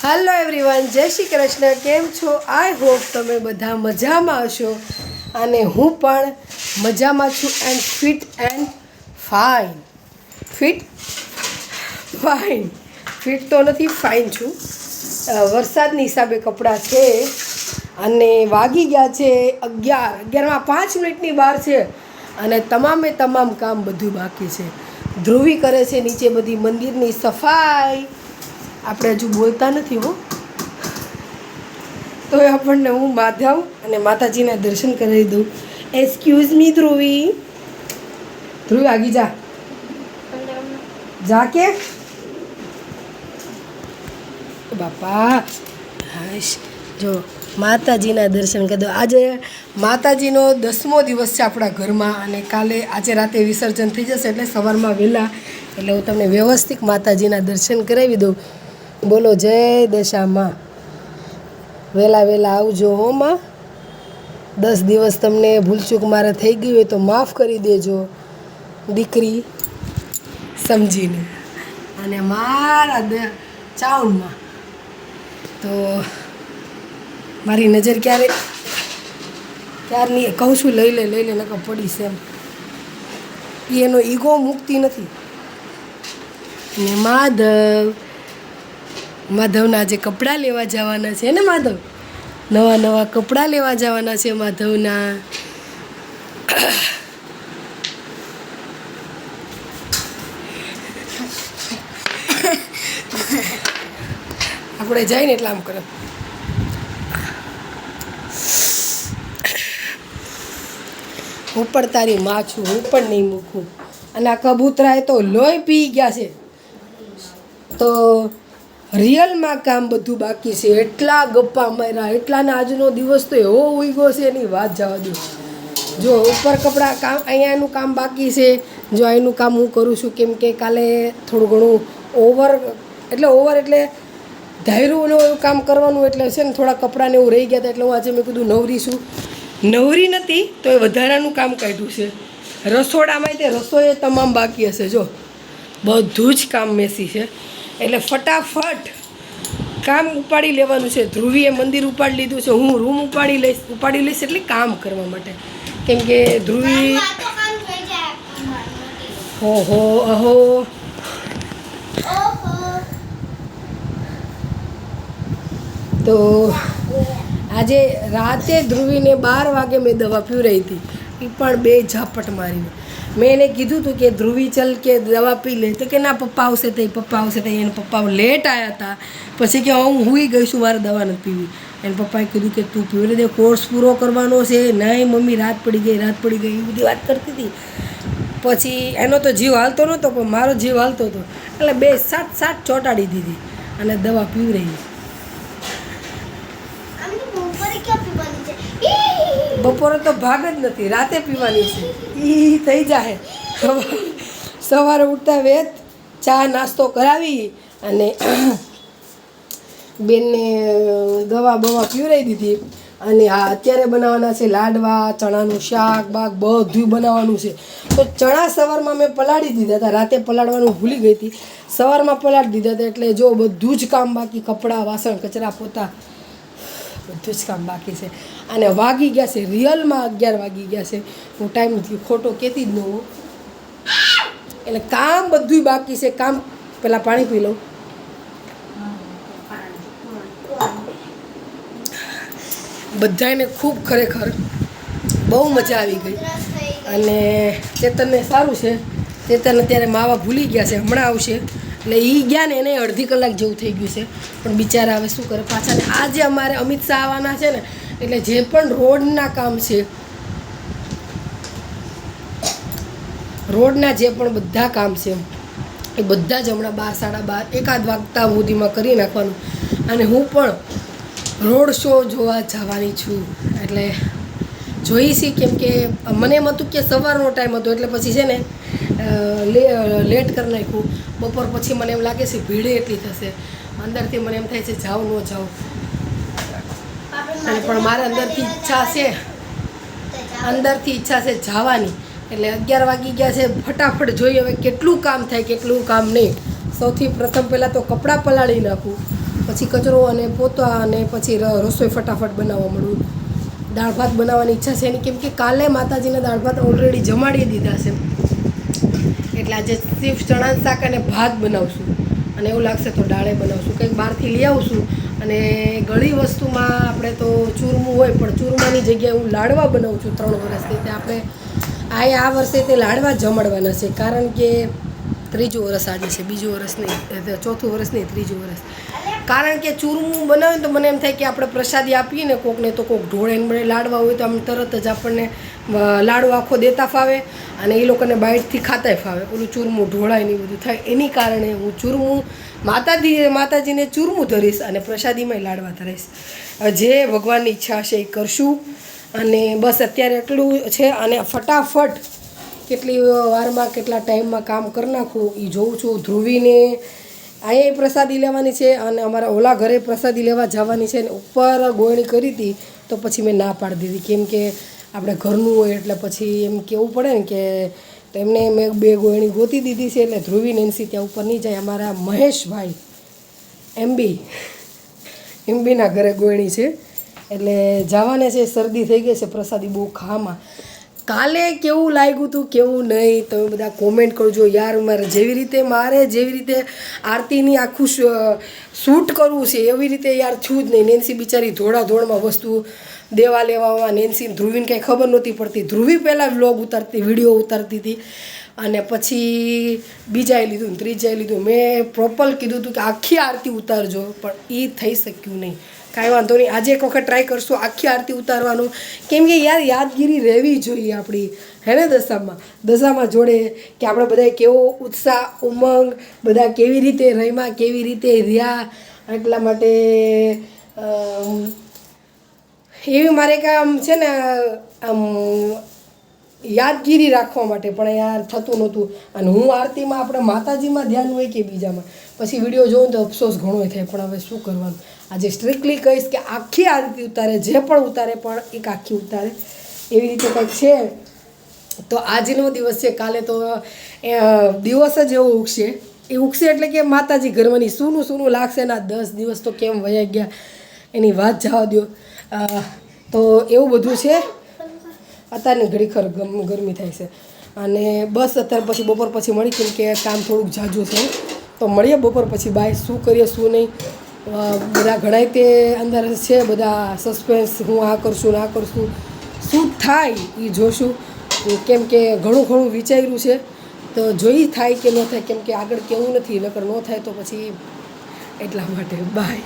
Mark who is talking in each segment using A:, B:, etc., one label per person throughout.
A: Hello everyone, जय श्री कृष्ण। केम छो? I hope तमे बधा मजामां हशो अने हूँ पण मजामां छुं and fit and fine. Fit तो नहीं, फाइन छूँ। वरसादनी हिसाबे कपड़ा छे अने वागी गया छे 11 में 5 मिनिटनी बार छे अने तमामे तमाम काम बधुं बाकी छे। ध्रुवी करे छे नीचे बधी मंदिरनी सफाई। આપણે હજુ બોલતા નથી હો, તો આપણને હું માધવ અને માતાજીના દર્શન કરાવી દઉં। એક્સક્યુઝ મી ધ્રુવી, ધ્રુવી આગી જા જા કે બાપા। હાશ, જો માતાજીના દર્શન કરી દો। આજે માતાજીનો 10મો દિવસ છે આપણા ઘરમાં અને કાલે આજે રાતે વિસર્જન થઈ જશે એટલે સવારમાં વહેલા એટલે હું તમને વ્યવસ્થિત માતાજીના દર્શન કરાવી દઉં। बोलो जय दशा माँ। वेला वेला आवजो हो माँ। 10 दिवस तमने भूलचूक मारे थई गई हो तो माफ़ करी देजो दीकरी समझीने। अने मारा चाउन माँ तो मारी नजर क्यारे क्यारनी कहूँ छूं लई ले नकर पड़ी से एम। एनो ईगो मुक्ति नथी। ने माधव माधवना आज कपड़ा लेवा जवाना छे ने माधव, नवा नवा कपड़ा लेवा जवाना छे माधवना। આપણે જઈને એટલે આમ કરે। હું પણ તારી માં છું, હું પણ નહીં મૂકું। અને આ કબૂતરાએ તો લોહી પી ગયા છે। તો रियलમાં કામ બધું બાકી છે। એટલા ગપ્પા માર્યા, એટલાને આજનો દિવસ તો એવો ઉઈગો છે એની વાત જવા દો। જો ઉપર કપડા કામ અહીંયા એનું કામ બાકી છે। જો અહીંનું કામ હું કરું છું કેમ કે કાલે થોડું ઘણું ઓવર એટલે ધાર્યું એવું કામ કરવાનું એટલે છે ને થોડા કપડાને એવું રહી ગયા હતા એટલે હું આજે મેં કીધું નવરી છું। નવરી નથી તો એ વધારાનું કામ કાઢ્યું છે। રસોડામાં તે રસોઈ તમામ બાકી હશે। જો બધું જ કામ મેસી છે એટલે ફટાફટ કામ ઉપાડી લેવાનું છે। ધ્રુવીએ મંદિર ઉપાડી લીધું છે, હું રૂમ ઉપાડી લઈશ એટલે કામ કરવા માટે કેમ કે ધ્રુવી ઓહો અહો તો આજે રાતે ધ્રુવીને 12 વાગે મેં દવા પીવડાવી હતી એ પણ 2 ઝાપટ મારીને। મેં એને કીધું હતું કે ધ્રુવી ચલ કે દવા પી લે તો કે ના પપ્પા આવશે તો એને પપ્પા લેટ આવ્યા હતા। પછી કે હું હુઈ ગઈ છું, મારે દવા નથી પીવી। એને પપ્પાએ કીધું કે તું પીવડાવી દે, કોર્સ પૂરો કરવાનો છે। નહીં મમ્મી રાત પડી ગઈ એ બધી વાત કરતી હતી। પછી એનો તો જીવ હાલતો નહોતો પણ મારો જીવ હાલતો હતો એટલે 2 સાત ચોંટાડી દીધી અને દવા પીવડાવી। બપોરે તો ભાગ જ નથી, રાતે પીવાની છે। એ થઈ જાય સવારે ઉઠતા વેત ચા નાસ્તો કરાવી અને બેનને દવા બવા પીવડાવી દીધી। અને આ અત્યારે બનાવવાના છે લાડવા, ચણાનું શાક બાક બધું બનાવવાનું છે। તો ચણા સવારમાં મેં પલાળી દીધા હતા, રાતે પલાળવાનું ભૂલી ગઈ હતી, સવારમાં પલાળી દીધા હતા એટલે જો બધું જ કામ બાકી, કપડાં વાસણ કચરા પોતા બધું જ કામ બાકી છે। અને વાગી ગયા છે રિયલમાં 11 વાગી ગયા છે। હું ટાઈમ નથી ખોટો કહેતી જ ન હોઉં એટલે કામ બધું બાકી છે। કામ પહેલાં પાણી પી લઉં। બધાને ખૂબ ખરેખર બહુ મજા આવી ગઈ અને ચેતનને સારું છે। ચેતન અત્યારે માવા ભૂલી ગયા છે, હમણાં આવશે એટલે એ ગયા ને એને અડધી કલાક જેવું થઈ ગયું છે પણ બિચારા હવે શું કરે પાછા। ને આજે અમારે અમિત શાહ આવવાના છે ને એટલે જે પણ રોડના કામ છે, રોડના જે પણ બધા કામ છે એ બધા જ હમણાં 12 સાડા 12 એકાદ વાગતા સુધીમાં કરી નાખવાનું। અને હું પણ રોડ શો જોવા જવાની છું એટલે જોઈશી કેમ કે મને એમ હતું કે સવારનો ટાઈમ હતો એટલે પછી છે ને લેટ કરી નાખ્યું। બપોર પછી મને એમ લાગે છે ભીડ એટલી થશે, અંદરથી મને એમ થાય છે જાઉં ન જાઉં અને પણ મારે અંદરથી ઈચ્છા છે જવાની એટલે 11 વાગી ગયા છે। ફટાફટ જોઈએ હવે કેટલું કામ થાય કેટલું કામ નહીં। સૌથી પ્રથમ પહેલાં તો કપડાં પલાળી નાખું પછી કચરો અને પોતા અને પછી રસોઈ ફટાફટ બનાવવા મળું. દાળ ભાત બનાવવાની ઈચ્છા છે એની, કેમ કે કાલે માતાજીને દાળ ભાત ઓલરેડી જમાડી દીધા છે. એટલે આજે સિર્ફ ચણાનું શાક અને ભાત બનાવશું, અને એવું લાગશે તો દાળે બનાવશું. કંઈક બહારથી લઈ આવશું. અને ગળી વસ્તુમાં આપણે તો ચૂરમું હોય, પણ ચૂરમાની જગ્યાએ હું લાડવા બનાવું છું 3 વર્ષથી. તે આપણે આ વર્ષે તે લાડવા જમાડવાના છે, કારણ કે 3જું વર્ષ આજે છે, 2જું વર્ષ નહીં, 4થું વર્ષ નહીં, 3જું વર્ષ. કારણ કે ચૂરમું બનાવે તો મને એમ થાય કે આપણે પ્રસાદી આપીએ ને કોકને, તો કોક ઢોળે ને લાડવા હોય તો આમ તરત જ આપણને લાડુ આખો દેતા ફાવે, અને એ લોકોને બાઇટથી ખાતાય ફાવે. પેલું ચૂરમું ઢોળાય નહીં, બધું થાય. એની કારણે હું ચૂરમું માતાજીને ચૂરમું ધરીશ અને પ્રસાદીમાંય લાડવા ધરીશ. જે ભગવાનની ઈચ્છા હશે એ કરશું. અને બસ અત્યારે એટલું છે. અને ફટાફટ કેટલી વારમાં કેટલા ટાઈમમાં કામ કરી નાખું એ જોઉં છું. ધ્રુવીને અહીંયા પ્રસાદી લેવાની છે, અને અમારા ઓલા ઘરે પ્રસાદી લેવા જવાની છે. ને ઉપર ગોળણી કરી હતી તો પછી મેં ના પાડી દીધી, કેમ કે આપણે ઘરનું હોય એટલે પછી એમ કહેવું પડે ને કે, તો એમને મેં 2 ગોળણી ગોતી દીધી છે. એટલે ધ્રુવી નેન્સી ત્યાં ઉપર નહીં જાય. અમારા મહેશભાઈ એમબીના ઘરે ગોળણી છે એટલે જવાને છે. શરદી થઈ ગઈ છે પ્રસાદી બહુ ખાવામાં. કાલે કેવું લાગ્યું હતું કેવું નહીં, તમે બધા કોમેન્ટ કરજો યાર. મારે જેવી રીતે આરતીની આખું શૂટ કરવું છે એવી રીતે યાર છું જ નહીં. નેન્સી બિચારી ધોળાધોળમાં વસ્તુ દેવા લેવામાં, નેન્સી ધ્રુવીને કંઈ ખબર નહોતી પડતી. ધ્રુવી પહેલાં વ્લોગ ઉતારતી, વિડીયો ઉતારતી હતી, અને પછી બીજાએ લીધું ને ત્રીજાએ લીધું. મેં પ્રોપર કીધું હતું કે આખી આરતી ઉતારજો, પણ એ થઈ શક્યું નહીં. કાંઈ વાંધો નહીં, આજે એક વખત ટ્રાય કરશું આખી આરતી ઉતારવાનું, કેમ કે યાર યાદગીરી રહેવી જોઈએ આપણી, હે ને. દશામાં જોડે કે આપણે બધા કેવો ઉત્સાહ, ઉમંગ, બધા કેવી રીતે રમ્યા, કેવી રીતે રહ્યા. એટલા માટે એવી મારે કામ છે ને આમ યાદગીરી રાખવા માટે, પણ યાર થતું નહોતું. અને હું આરતીમાં આપણે માતાજીમાં ધ્યાન હોય કે બીજામાં, પછી વિડીયો જોઉં તો અફસોસ ઘણો થાય. પણ હવે શું કરવાનું, આજે સ્ટ્રિક્ટલી કહીશ કે આખી આરતી ઉતારે, જે પણ ઉતારે પણ એક આખી ઉતારે, એવી રીતે કંઈક છે. તો આજનો દિવસ છે. કાલે તો દિવસ જ એવો ઉગશે, એ ઉગશે એટલે કે માતાજી ઘરમાંની સૂનું લાગશે ને. 10 દિવસ તો કેમ વયા ગયા એની વાત જવા દો. તો એવું બધું છે. અત્યારની ઘડીખર ગરમી થાય છે. અને બસ અત્યારે પછી બપોર પછી મળી, કેમ કે કામ થોડુંક ઝાઝું છે. તો મળીએ બપોર પછી. બાય. શું કરીએ શું નહીં, બધા ઘણાય તે અંદર છે, બધા સસ્પેન્સ. હું આ કરશું ને આ કરશું, શું થાય એ જોશું. કેમ કે ઘણું વિચાર્યું છે, તો જોઈ થાય કે ન થાય, કેમ કે આગળ કેવું નથી, નકર ન થાય તો પછી એટલા માટે. બાય.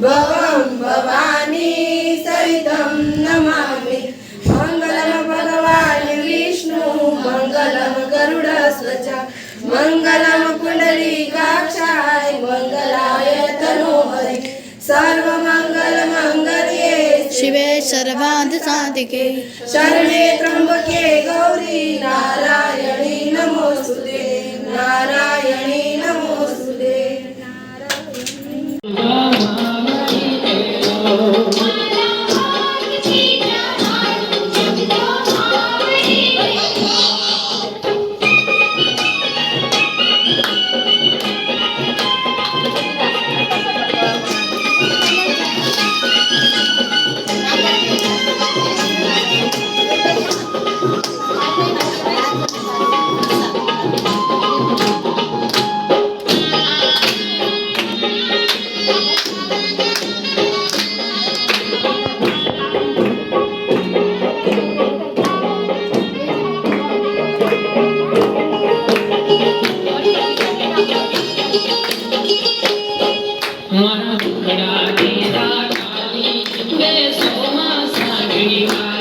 A: भवं भवानी सहितं नमामि मङ्गलं भगवान् विष्णु मङ्गलं गरुडध्वज मङ्गलं पुण्डरीकाक्षाय मङ्गलाय तनोहरे सर्वमङ्गलमङ्गल्ये
B: शिवे सर्वार्थसाधिके
A: शरणे त्र्यम्बके गौरी नारायणी नमोस्तुते नारायणी नमोस्तुते
C: મારા ટુકડા ની રાખાની બે સોમાં સાંગળી